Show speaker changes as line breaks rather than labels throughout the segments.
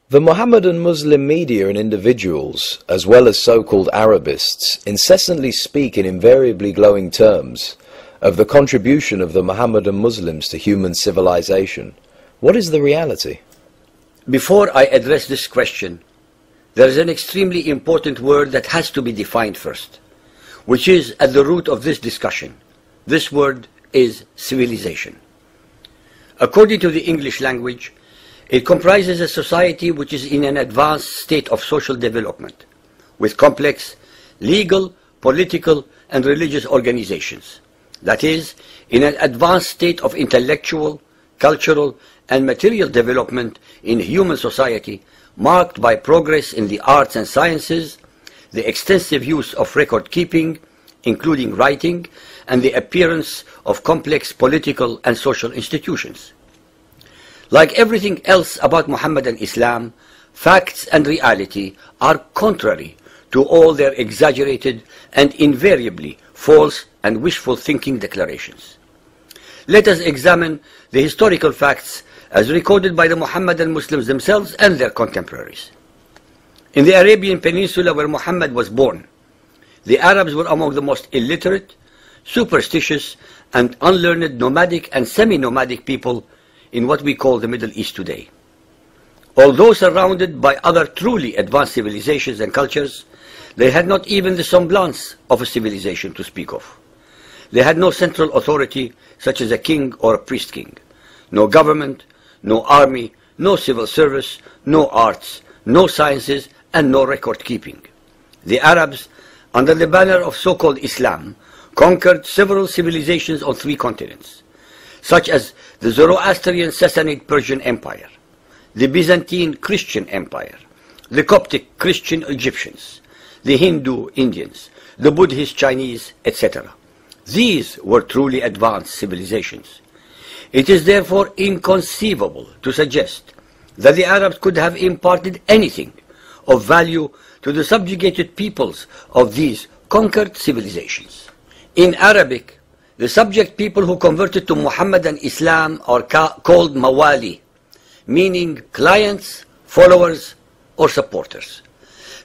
The Mohammedan Muslim media and individuals, as well as so-called Arabists, incessantly speak in invariably glowing terms of the contribution of the Mohammedan Muslims to human civilization. What is the reality?
Before I address this question, there is an extremely important word that has to be defined first, which is at the root of this discussion. This word is civilization. According to the English language, it comprises a society which is in an advanced state of social development, with complex legal, political, and religious organizations. That is, in an advanced state of intellectual, cultural, and material development in human society, marked by progress in the arts and sciences, the extensive use of record keeping, including writing, and the appearance of complex political and social institutions. Like everything else about Mohammedan Islam, facts and reality are contrary to all their exaggerated and invariably false and wishful thinking declarations. Let us examine the historical facts as recorded by the Mohammedan Muslims themselves and their contemporaries. In the Arabian Peninsula where Muhammad was born, the Arabs were among the most illiterate, superstitious, and unlearned nomadic and semi-nomadic people in what we call the Middle East today. Although surrounded by other truly advanced civilizations and cultures, they had not even the semblance of a civilization to speak of. They had no central authority such as a king or a priest king, no government, no army, no civil service, no arts, no sciences, and no record keeping. The Arabs, under the banner of so-called Islam, conquered several civilizations on 3 continents, such as the Zoroastrian Sassanid Persian Empire, the Byzantine Christian Empire, the Coptic Christian Egyptians, the Hindu Indians, the Buddhist Chinese, etc. These were truly advanced civilizations. It is therefore inconceivable to suggest that the Arabs could have imparted anything of value to the subjugated peoples of these conquered civilizations. In Arabic, the subject people who converted to Mohammedan Islam are called mawali, meaning clients, followers, or supporters.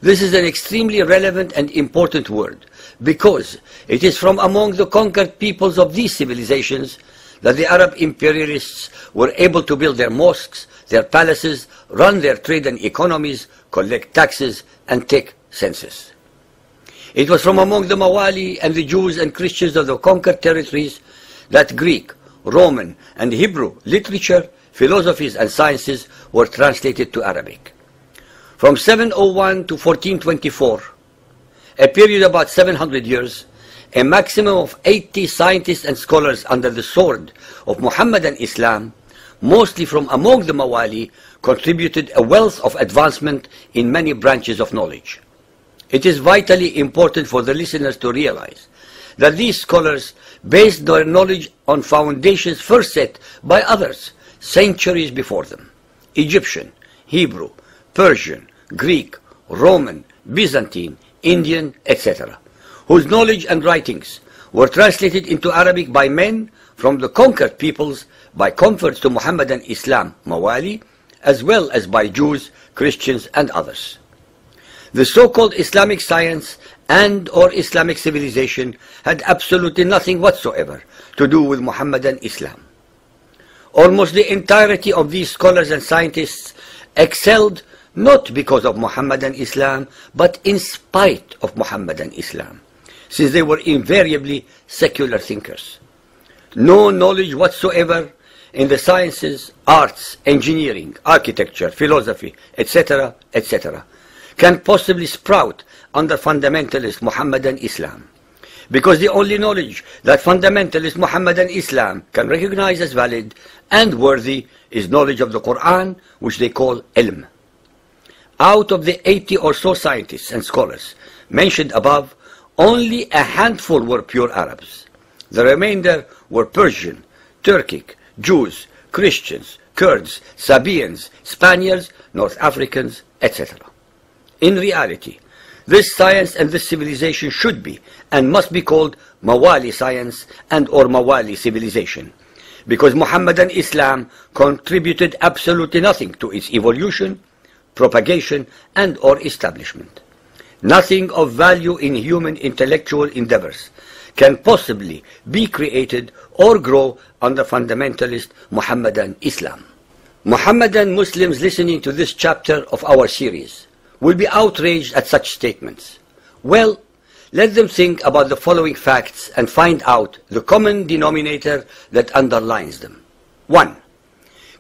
This is an extremely relevant and important word because it is from among the conquered peoples of these civilizations that the Arab imperialists were able to build their mosques, their palaces, run their trade and economies, collect taxes, and take census. It was from among the Mawali and the Jews and Christians of the conquered territories that Greek, Roman, and Hebrew literature, philosophies, and sciences were translated to Arabic. From 701 to 1424, a period about 700 years, a maximum of 80 scientists and scholars under the sword of Mohammedan Islam, mostly from among the Mawali, contributed a wealth of advancement in many branches of knowledge. It is vitally important for the listeners to realize that these scholars based their knowledge on foundations first set by others centuries before them: Egyptian, Hebrew, Persian, Greek, Roman, Byzantine, Indian, etc., whose knowledge and writings were translated into Arabic by men from the conquered peoples by converts to Mohammedan Islam, Mawali, as well as by Jews, Christians, and others. The so-called Islamic science and or Islamic civilization had absolutely nothing whatsoever to do with Mohammedan Islam. Almost the entirety of these scholars and scientists excelled not because of Mohammedan Islam, but in spite of Mohammedan Islam, since they were invariably secular thinkers. No knowledge whatsoever in the sciences, arts, engineering, architecture, philosophy, etc., etc., can possibly sprout under fundamentalist Mohammedan Islam, because the only knowledge that fundamentalist Mohammedan Islam can recognize as valid and worthy is knowledge of the Quran, which they call ilm. Out of the 80 or so scientists and scholars mentioned above, only a handful were pure Arabs. The remainder were Persian, Turkic, Jews, Christians, Kurds, Sabaeans, Spaniards, North Africans, etc. In reality, this science and this civilization should be and must be called Mawali science and or Mawali civilization, because Mohammedan Islam contributed absolutely nothing to its evolution, propagation, and or establishment. Nothing of value in human intellectual endeavors can possibly be created or grow under fundamentalist Muhammadan Islam. Muhammadan Muslims listening to this chapter of our series will be outraged at such statements. Well, let them think about the following facts and find out the common denominator that underlines them. 1.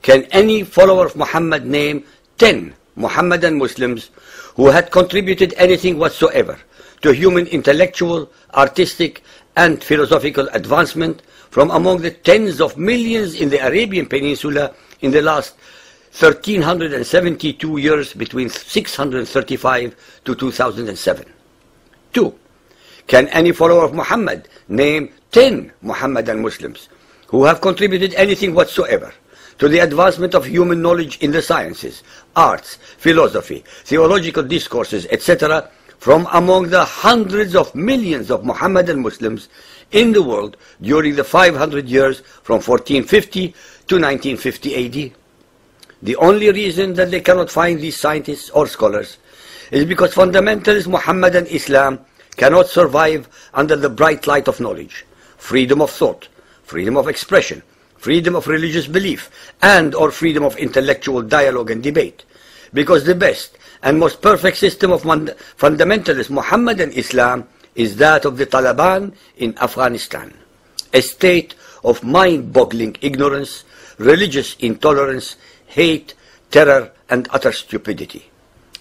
Can any follower of Muhammad name 10 Muhammadan Muslims who had contributed anything whatsoever to human intellectual, artistic, and philosophical advancement from among the tens of millions in the Arabian Peninsula in the last 1372 years between 635 to 2007? 2. Can any follower of Muhammad name 10 Muhammadan Muslims who have contributed anything whatsoever to the advancement of human knowledge in the sciences, arts, philosophy, theological discourses, etc., from among the hundreds of millions of Muhammadan Muslims in the world during the 500 years from 1450 to 1950 AD? The only reason that they cannot find these scientists or scholars is because fundamentalist Muhammadan Islam cannot survive under the bright light of knowledge, freedom of thought, freedom of expression, freedom of religious belief, and or freedom of intellectual dialogue and debate, because the best and most perfect system of fundamentalist Muhammadan Islam is that of the Taliban in Afghanistan, a state of mind-boggling ignorance, religious intolerance, hate, terror, and utter stupidity.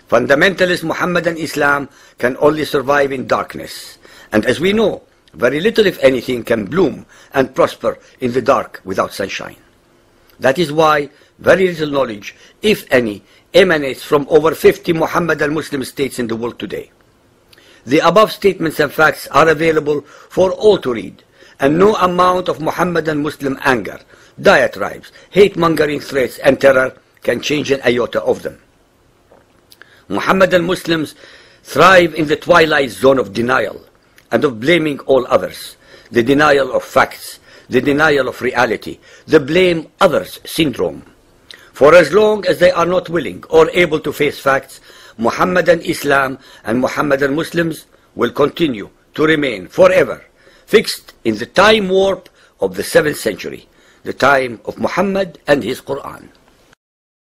Fundamentalist Muhammadan Islam can only survive in darkness, and as we know, very little, if anything, can bloom and prosper in the dark without sunshine. That is why very little knowledge, if any, emanates from over 50 Muhammadan Muslim states in the world today. The above statements and facts are available for all to read, and no amount of Muhammadan Muslim anger, diatribes, hate-mongering threats, and terror can change an iota of them. Muhammadan Muslims thrive in the twilight zone of denial and of blaming all others, the denial of facts, the denial of reality, the blame others syndrome. For as long as they are not willing or able to face facts, Muhammadan Islam and Muhammadan Muslims will continue to remain forever fixed in the time warp of the 7th century, the time of Muhammad and his Quran.